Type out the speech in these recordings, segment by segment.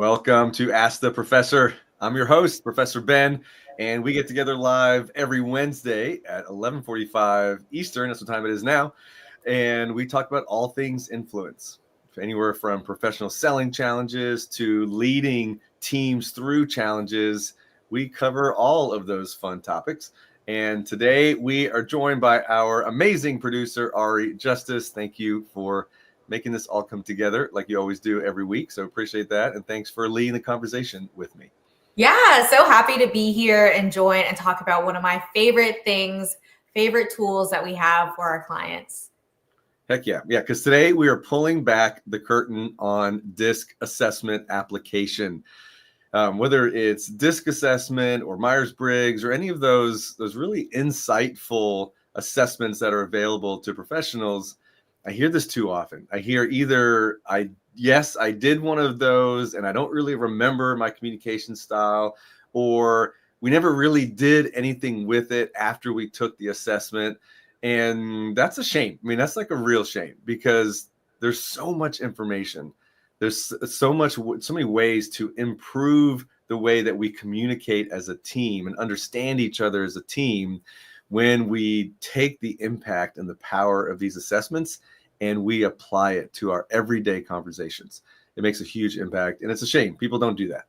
Welcome to Ask the Professor. I'm your host, Professor Ben, and we get together live every Wednesday at 11:45 Eastern. That's what time it is now. And we talk about all things influence, anywhere from professional selling challenges to leading teams through challenges. We cover all of those fun topics. And today we are joined by our amazing producer, Ari Justice. Thank you for making this all come together like you always do every week. So appreciate that. And thanks for leading the conversation with me. Yeah, so happy to be here and join and talk about one of my favorite things, favorite tools that we have for our clients. Heck yeah. Yeah, because today we are pulling back the curtain on DISC assessment application. Whether it's DISC assessment or Myers-Briggs or any of those really insightful assessments that are available to professionals, I hear this too often. I hear either I did one of those and I don't really remember my communication style, or we never really did anything with it after we took the assessment. And that's a shame. I mean, that's like a real shame because there's so much information. There's so many ways to improve the way that we communicate as a team and understand each other as a team when we take the impact and the power of these assessments and we apply it to our everyday conversations. It makes a huge impact, and it's a shame people don't do that.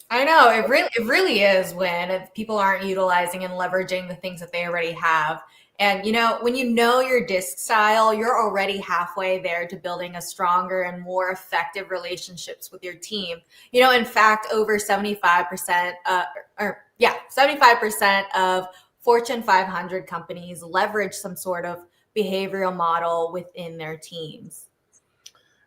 I know, it really is when people aren't utilizing and leveraging the things that they already have. And when you know your DISC style, you're already halfway there to building a stronger and more effective relationships with your team. In fact, over 75%, 75% of Fortune 500 companies leverage some sort of behavioral model within their teams.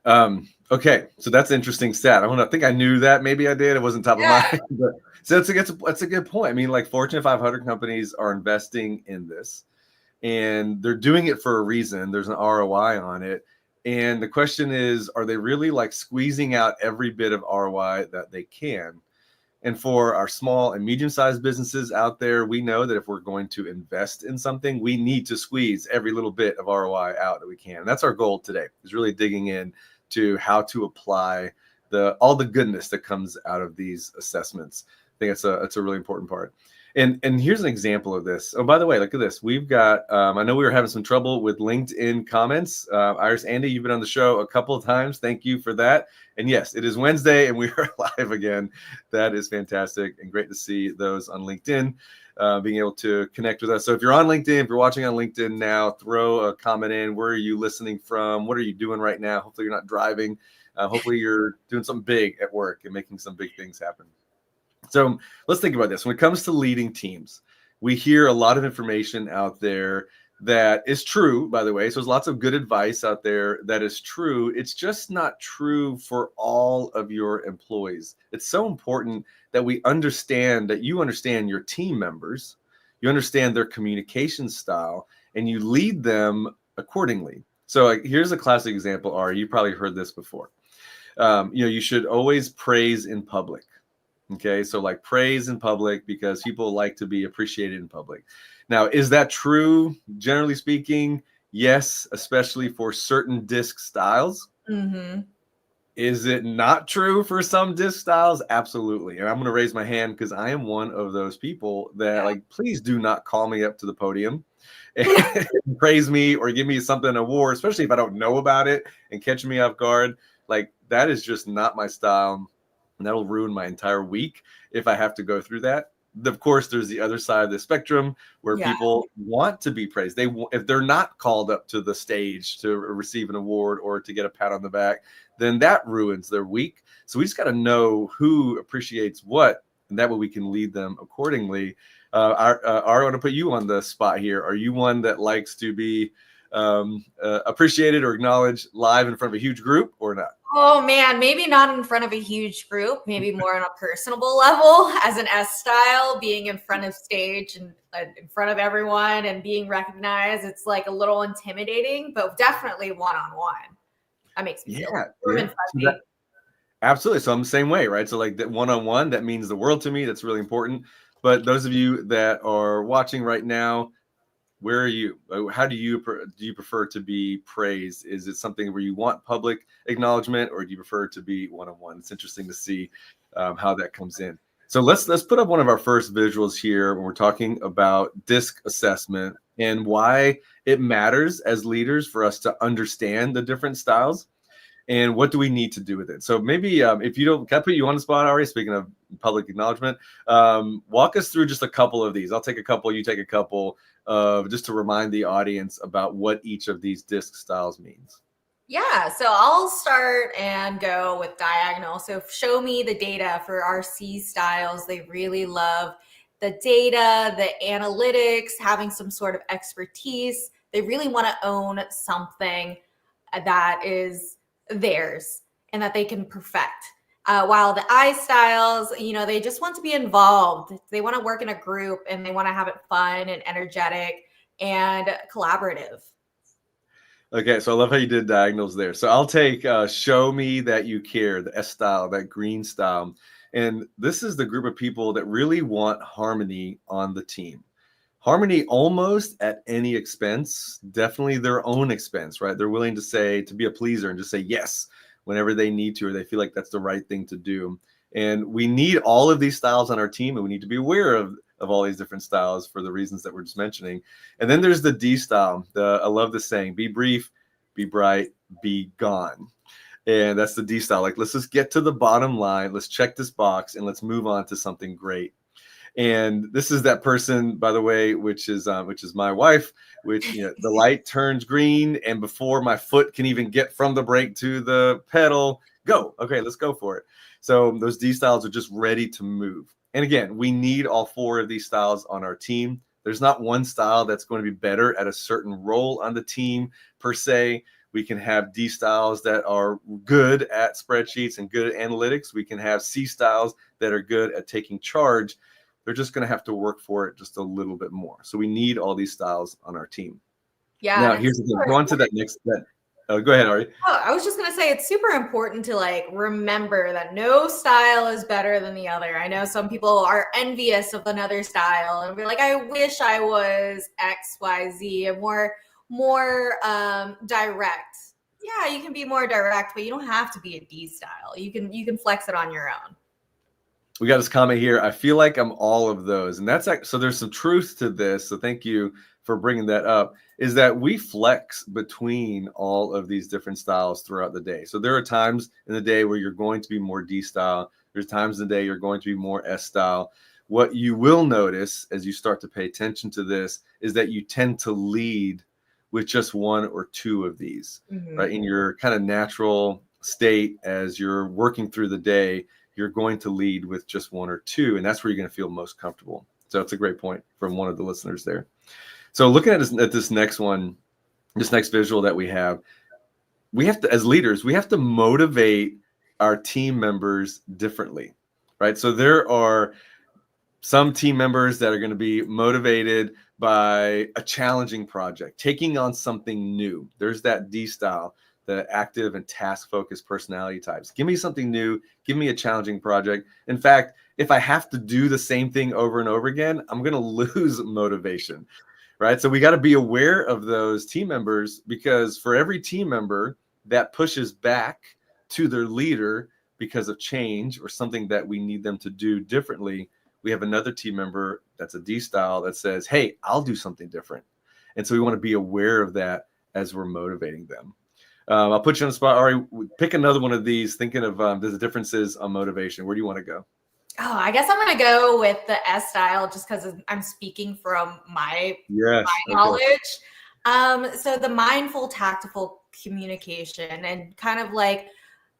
Okay, so that's an interesting stat. I think I knew that. Maybe I did. It wasn't top of mind. But, so that's a good point. I mean, like Fortune 500 companies are investing in this, and they're doing it for a reason. There's an ROI on it. And the question is, are they really like squeezing out every bit of ROI that they can? And for our small and medium-sized businesses out there, we know that if we're going to invest in something, we need to squeeze every little bit of ROI out that we can. And that's our goal today, is really digging in to how to apply all the goodness that comes out of these assessments. I think it's a really important part. And here's an example of this. Oh, by the way, look at this. We've got, I know we were having some trouble with LinkedIn comments. Iris, Andy, you've been on the show a couple of times. Thank you for that. And yes, it is Wednesday and we are live again. That is fantastic and great to see those on LinkedIn, being able to connect with us. So if you're on LinkedIn, if you're watching on LinkedIn now, throw a comment in. Where are you listening from? What are you doing right now? Hopefully you're not driving. Hopefully you're doing something big at work and making some big things happen. So let's think about this. When it comes to leading teams, we hear a lot of information out there that is true, by the way. So there's lots of good advice out there that is true. It's just not true for all of your employees. It's so important that we understand that you understand your team members, you understand their communication style, and you lead them accordingly. So here's a classic example, Ari. You probably heard this before. You should always praise in public. Okay, so like praise in public because people like to be appreciated in public. Now, is that true? Generally speaking, yes, especially for certain DISC styles. Mm-hmm. Is it not true for some DISC styles? Absolutely. And I'm going to raise my hand because I am one of those people that please do not call me up to the podium and praise me or give me something, an award, especially if I don't know about it and catch me off guard. Like that is just not my style. And that'll ruin my entire week if I have to go through that. Of course, there's the other side of the spectrum where people want to be praised. If they're not called up to the stage to receive an award or to get a pat on the back, then that ruins their week. So we just got to know who appreciates what, and that way we can lead them accordingly. Ari, I want to put you on the spot here. Are you one that likes to be appreciated or acknowledged live in front of a huge group or not? Oh man, maybe not in front of a huge group, maybe more on a personable level as an S style, being in front of stage and in front of everyone and being recognized. It's like a little intimidating, but definitely one-on-one. That makes me feel warm and fuzzy. Absolutely. So I'm the same way, right? So like that one-on-one, that means the world to me. That's really important. But those of you that are watching right now, Where are you? How do you prefer to be praised? Is it something where you want public acknowledgement, or do you prefer to be one-on-one? It's interesting to see how that comes in. So let's put up one of our first visuals here when we're talking about DISC assessment and why it matters as leaders for us to understand the different styles and what do we need to do with it. So maybe if you don't, can I put you on the spot, Ari? Speaking of public acknowledgement, walk us through just a couple of these. I'll take a couple, you take a couple, just to remind the audience about what each of these DISC styles means. Yeah, so I'll start and go with diagonal. So show me the data for our C styles. They really love the data, the analytics, having some sort of expertise. They really want to own something that is theirs and that they can perfect. While the I styles, they just want to be involved. They want to work in a group and they want to have it fun and energetic and collaborative. Okay, so I love how you did diagonals there. So I'll take show me that you care, the S style, that green style. And this is the group of people that really want harmony on the team. Harmony almost at any expense, definitely their own expense, right? They're willing to be a pleaser and just say yes whenever they need to, or they feel like that's the right thing to do. And we need all of these styles on our team, and we need to be aware of all these different styles for the reasons that we're just mentioning. And then there's the D style. I love the saying, be brief, be bright, be gone. And that's the D style. Like, let's just get to the bottom line. Let's check this box and let's move on to something great. And this is that person, by the way, which is my wife, which, the light turns green, and before my foot can even get from the brake to the pedal, go. Okay, let's go for it. So those D styles are just ready to move. And again, we need all four of these styles on our team. There's not one style that's going to be better at a certain role on the team per se. We can have D styles that are good at spreadsheets and good at analytics. We can have C styles that are good at taking charge. They're just going to have to work for it just a little bit more. So we need all these styles on our team. Yeah. Now, here's the thing. Go on to that next step. Go ahead, Ari. Oh, I was just going to say, it's super important to remember that no style is better than the other. I know some people are envious of another style and be like, I wish I was X, Y, Z, and more direct. Yeah, you can be more direct, but you don't have to be a D style. You can flex it on your own. We got this comment here. I feel like I'm all of those. And that's so there's some truth to this. So thank you for bringing that up, is that we flex between all of these different styles throughout the day. So there are times in the day where you're going to be more D style. There's times in the day you're going to be more S style. What you will notice as you start to pay attention to this is that you tend to lead with just one or two of these, right? In your kind of natural state as you're working through the day, you're going to lead with just one or two, and that's where you're going to feel most comfortable. So it's a great point from one of the listeners there. So looking at this next one, this next visual that we have to, as leaders, we have to motivate our team members differently, right? So there are some team members that are going to be motivated by a challenging project, taking on something new. There's that D style, the active and task-focused personality types. Give me something new. Give me a challenging project. In fact, if I have to do the same thing over and over again, I'm going to lose motivation, right? So we got to be aware of those team members, because for every team member that pushes back to their leader because of change or something that we need them to do differently, we have another team member that's a D style that says, hey, I'll do something different. And so we want to be aware of that as we're motivating them. I'll put you on the spot, Ari. Pick another one of these, thinking of the differences on motivation. Where do you want to go? Oh, I guess I'm going to go with the S style just because I'm speaking from my knowledge. So the mindful, tactful communication and kind of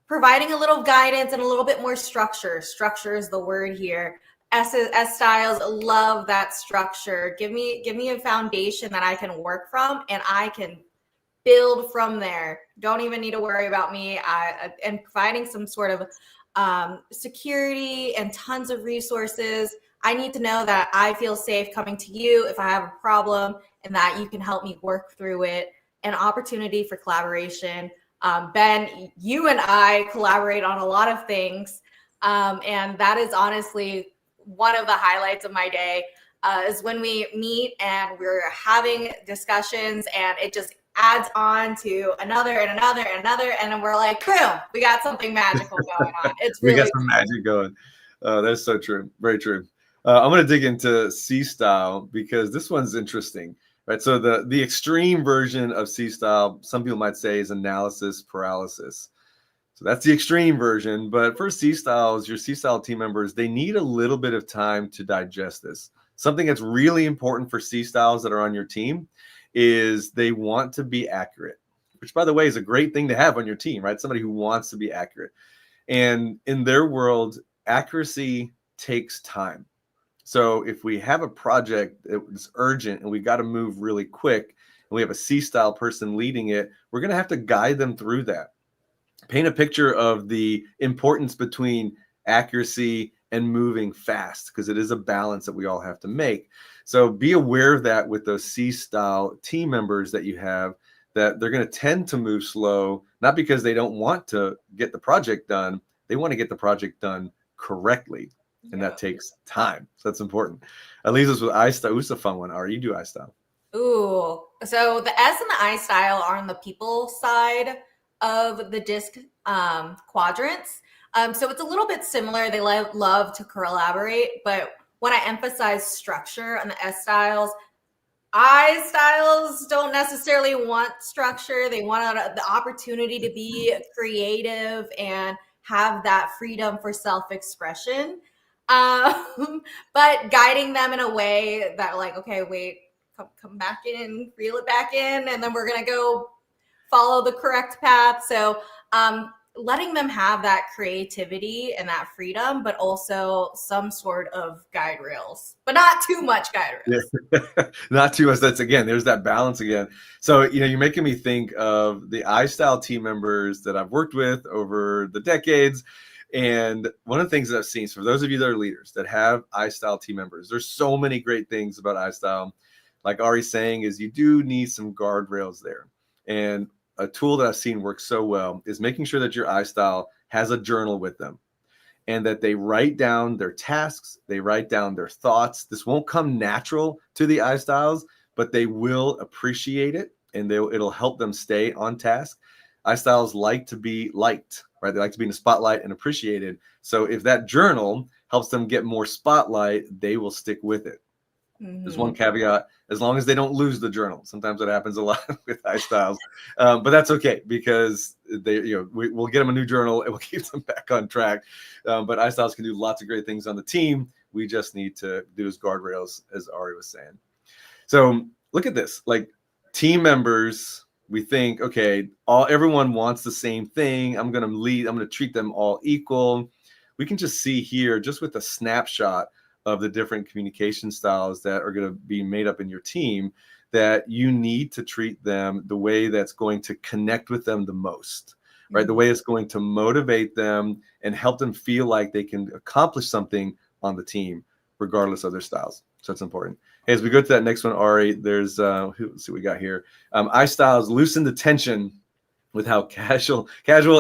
providing a little guidance and a little bit more structure. Structure is the word here. S styles love that structure. Give me a foundation that I can work from, and I can build from there. Don't even need to worry about me. And providing some sort of security and tons of resources. I need to know that I feel safe coming to you if I have a problem, and that you can help me work through it. An opportunity for collaboration. Ben, you and I collaborate on a lot of things. And that is honestly one of the highlights of my day. is when we meet and we're having discussions and it just adds on to another and another and another, and then we're like, boom, we got something magical going on. It's We got really some magic going. That's so true. Very true. I'm going to dig into C style because this one's interesting, right? So the extreme version of C style, some people might say, is analysis paralysis. So that's the extreme version. But for C styles, your C style team members, they need a little bit of time to digest this. Something that's really important for C styles that are on your team is they want to be accurate, which, by the way, is a great thing to have on your team, right? Somebody who wants to be accurate. And in their world, accuracy takes time. So if we have a project that's urgent and we got to move really quick, and we have a C style person leading it, we're going to have to guide them through that. Paint a picture of the importance between accuracy and moving fast, because it is a balance that we all have to make. So be aware of that with those C style team members that you have, that they're going to tend to move slow, not because they don't want to get the project done. They want to get the project done correctly, and that takes time. So that's important. That leaves us with I style. Who's a fun one? Ari, you do I style. Ooh, so the S and the I style are on the people side of the disc quadrants. So it's a little bit similar. They love to collaborate, but when I emphasize structure on the S styles, I styles don't necessarily want structure. They want the opportunity to be creative and have that freedom for self-expression. But guiding them in a way that, like, okay, wait, come back in, reel it back in, and then we're going to go follow the correct path. So letting them have that creativity and that freedom, but also some sort of guide rails, but not too much guide rails. Yeah. Not too much. That's, again, there's that balance again. So, you're making me think of the I style team members that I've worked with over the decades. And one of the things that I've seen, so for those of you that are leaders that have I style team members, there's so many great things about I style. Like Ari's saying, is you do need some guardrails there. And a tool that I've seen work so well is making sure that your I style has a journal with them, and that they write down their tasks, they write down their thoughts. This won't come natural to the I styles, but they will appreciate it, and it'll help them stay on task. I styles like to be liked, right? They like to be in the spotlight and appreciated. So if that journal helps them get more spotlight, they will stick with it. Mm-hmm. There's one caveat: as long as they don't lose the journal. Sometimes that happens a lot with I styles, but that's okay, because we'll get them a new journal and we'll keep them back on track. But I styles can do lots of great things on the team. We just need to do his guardrails, as Ari was saying. So look at this: like, team members, we think, okay, everyone wants the same thing. I'm going to lead. I'm going to treat them all equal. We can just see here, just with a snapshot of the different communication styles that are going to be made up in your team, that you need to treat them the way that's going to connect with them the most, right? The way it's going to motivate them and help them feel like they can accomplish something on the team, regardless of their styles. So it's important. Hey, as we go to that next one, Ari, there's let's see what we got here. I styles loosen the tension with how casual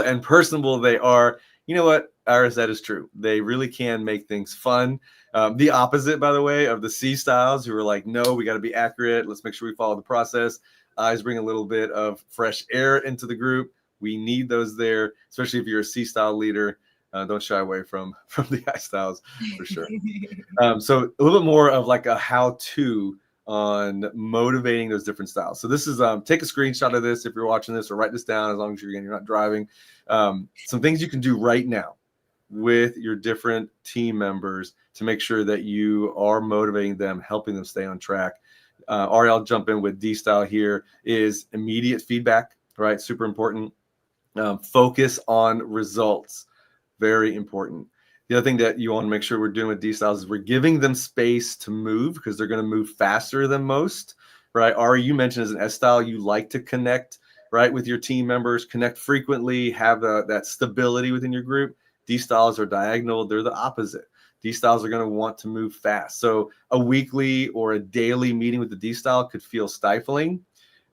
and personable they are. You know what, Iris, that is true. They really can make things fun. The opposite, by the way, of the C styles, who are like, no, we got to be accurate. Let's make sure we follow the process. I's bring a little bit of fresh air into the group. We need those there, especially if you're a C style leader. Don't shy away from the I styles, for sure. So a little bit more of like a how-to on motivating those different styles. So this is, take a screenshot of this if you're watching this, or write this down, as long as you're not driving. Some things you can do right now with your different team members to make sure that you are motivating them, helping them stay on track. Ari, I'll jump in with D style here, is immediate feedback, right? Super important. Focus on results. Very important. The other thing that you want to make sure we're doing with D styles is we're giving them space to move, because they're going to move faster than most, right? Ari, you mentioned as an S style, you like to connect, right, with your team members, connect frequently, have that stability within your group. D styles are diagonal. They're the opposite. D styles are going to want to move fast. So a weekly or a daily meeting with the D style could feel stifling.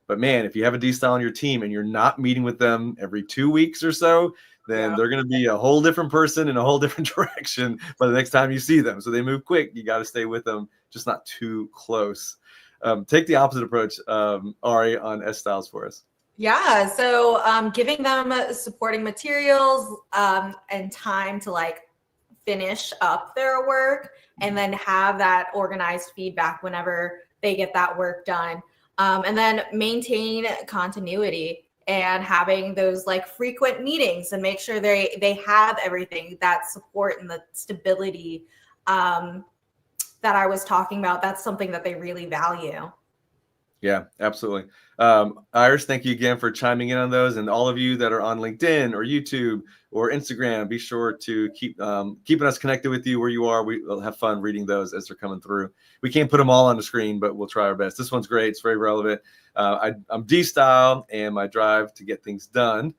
But man, if you have a D style on your team and you're not meeting with them every 2 weeks or so, then they're going to be a whole different person in a whole different direction by the next time you see them. So they move quick. You got to stay with them just not too close. Take the opposite approach, Ari, on S styles for us. Yeah, so giving them supporting materials and time to like finish up their work, and then have that organized feedback whenever they get that work done. And then maintain continuity and having those like frequent meetings and make sure they have everything, that support and the stability that I was talking about. That's something that they really value. Yeah, absolutely. Iris, thank you again for chiming in on those. And all of you that are on LinkedIn or YouTube or Instagram, be sure to keep keeping us connected with you where you are. We'll have fun reading those as they're coming through. We can't put them all on the screen, but we'll try our best. This one's great. It's very relevant. I'm D-style, and my drive to get things done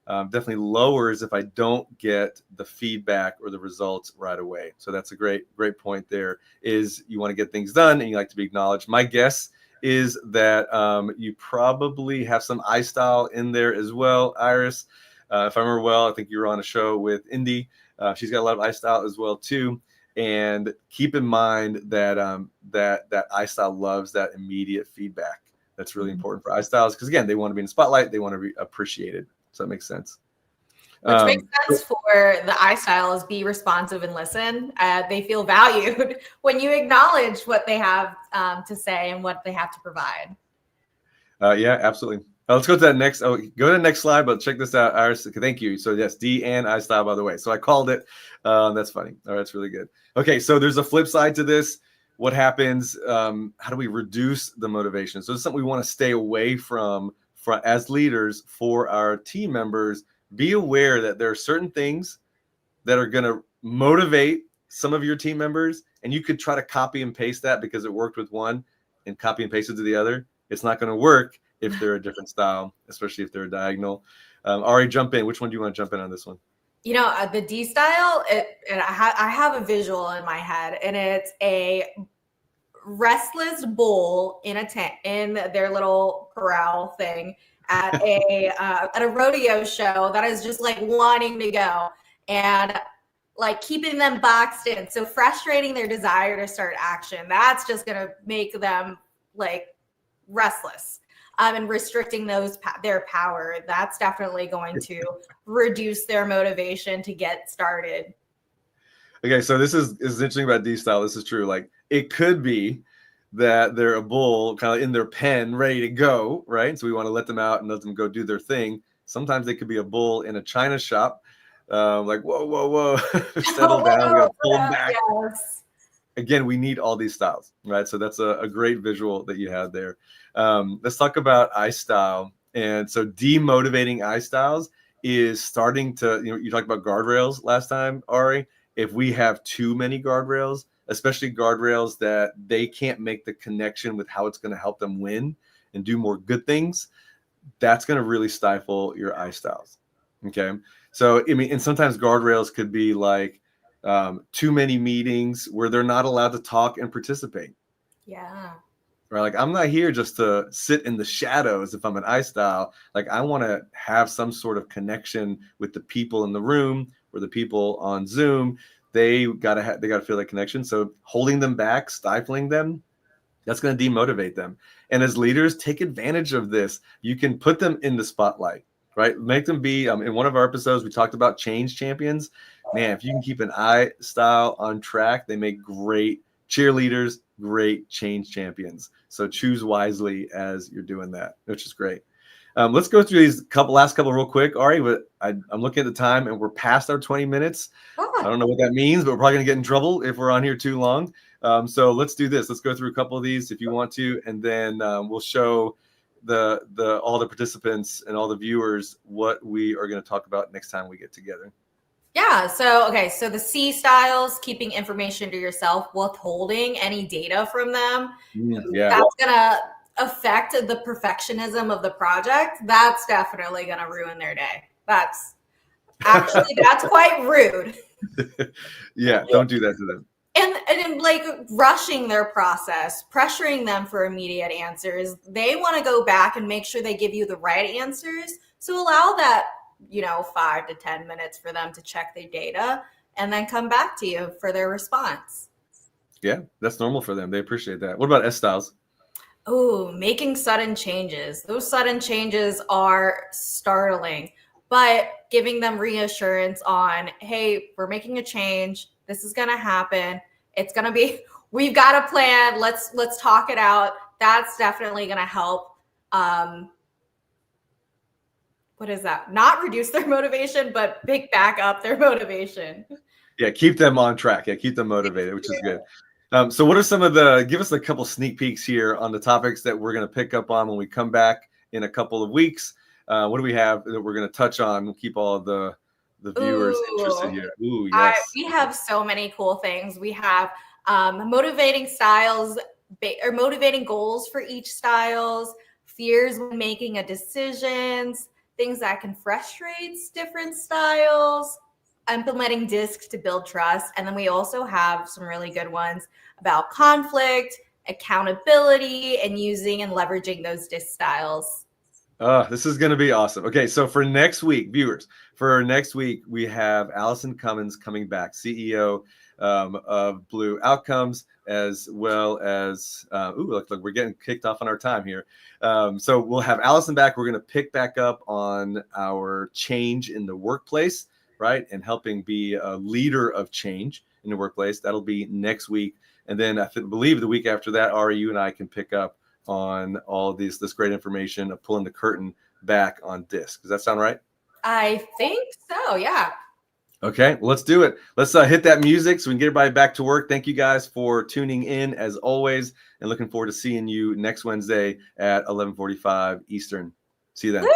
definitely lowers if I don't get the feedback or the results right away. So that's a great point there, is you want to get things done and you like to be acknowledged. My guess is that you probably have some I style in there as well, Iris. If I remember well, I think you were on a show with Indy. She's got a lot of I style as well too. And keep in mind that that I style loves that immediate feedback. That's really important for I styles because, again, they want to be in the spotlight. They want to be appreciated. So that makes sense. Which makes sense for the I styles. Be responsive and listen. They feel valued when you acknowledge what they have to say and what they have to provide. Yeah, absolutely. Let's go to that next. Go to the next slide, but check this out, Iris. Thank you. So yes, D and I style, by the way. So I called it. That's funny. All right, that's really good. Okay, so there's a flip side to this. What happens? How do we reduce the motivation? So it's something we want to stay away from as leaders for our team members. Be aware that there are certain things that are going to motivate some of your team members, and you could try to copy and paste that because it worked with one and copy and paste it to the other. It's not going to work if they're a different style, especially if they're a diagonal. Ari, jump in. Which one do you want to jump in on this one? You know, the D style, I have a visual in my head, and it's a restless bull in a tent in their little corral thing at a rodeo show that is just like wanting to go and like keeping them boxed in, so frustrating their desire to start action. That's just going to make them like restless, and restricting their power. That's definitely going to reduce their motivation to get started. Okay, so this is interesting about D style. This is true. Like, it could be that they're a bull kind of in their pen ready to go, right? So we want to let them out and let them go do their thing. Sometimes they could be a bull in a china shop, like, whoa, settle down, we got to pull them back. Yes. Again, we need all these styles, right? So that's a great visual that you have there. Let's talk about I style. And so demotivating I styles is starting to, you talked about guardrails last time, Ari. If we have too many guardrails, especially guardrails that they can't make the connection with how it's going to help them win and do more good things, that's going to really stifle your I styles. Okay. So, I mean, and sometimes guardrails could be like too many meetings where they're not allowed to talk and participate. Yeah. Right. Like, I'm not here just to sit in the shadows if I'm an I style. Like, I want to have some sort of connection with the people in the room or the people on Zoom. They gotta feel that connection. So holding them back, stifling them, that's going to demotivate them. And as leaders, take advantage of this. You can put them in the spotlight, right? Make them be. In one of our episodes, we talked about change champions. Man, if you can keep an I style on track, they make great cheerleaders, great change champions. So choose wisely as you're doing that, which is great. Let's go through these last couple real quick, Ari. But I'm looking at the time, and we're past our 20 minutes. I don't know what that means, but we're probably going to get in trouble if we're on here too long. So let's do this. Let's go through a couple of these if you want to, and then we'll show all the participants and all the viewers what we are going to talk about next time we get together. Yeah. So the C styles, keeping information to yourself, withholding any data from them. Yeah. That's gonna affect the perfectionism of the project. That's definitely gonna ruin their day. That's quite rude. Yeah, don't do that to them. And like rushing their process, pressuring them for immediate answers. They want to go back and make sure they give you the right answers. So allow that, 5 to 10 minutes for them to check their data and then come back to you for their response. Yeah, that's normal for them. They appreciate that. What about S styles? Oh, making sudden changes. Those sudden changes are startling, but giving them reassurance on, hey, we're making a change. This is going to happen. It's going to be, we've got a plan. Let's talk it out. That's definitely going to help. What is that? Not reduce their motivation, but pick back up their motivation. Yeah, keep them on track. Yeah, keep them motivated, which is good. So what are some of give us a couple sneak peeks here on the topics that we're going to pick up on when we come back in a couple of weeks. What do we have that we're going to touch on? We'll keep all of the viewers interested here. Ooh, yes. We have so many cool things. We have motivating styles or motivating goals for each styles, fears when making a decisions, things that can frustrate different styles, implementing discs to build trust. And then we also have some really good ones about conflict, accountability, and using and leveraging those disc styles. This is going to be awesome. Okay, so for next week, viewers, for next week, we have Allison Cummins coming back, CEO of Blue Outcomes, as well as, look, we're getting kicked off on our time here. So we'll have Allison back. We're going to pick back up on our change in the workplace, right? And helping be a leader of change in the workplace. That'll be next week. And then I believe the week after that, Ari, you and I can pick up on all this great information of pulling the curtain back on disc. Does that sound right? I think so, yeah. Okay, well, let's do it. Let's hit that music so we can get everybody back to work. Thank you guys for tuning in as always, and looking forward to seeing you next Wednesday at 11:45 Eastern. See you then. Woo!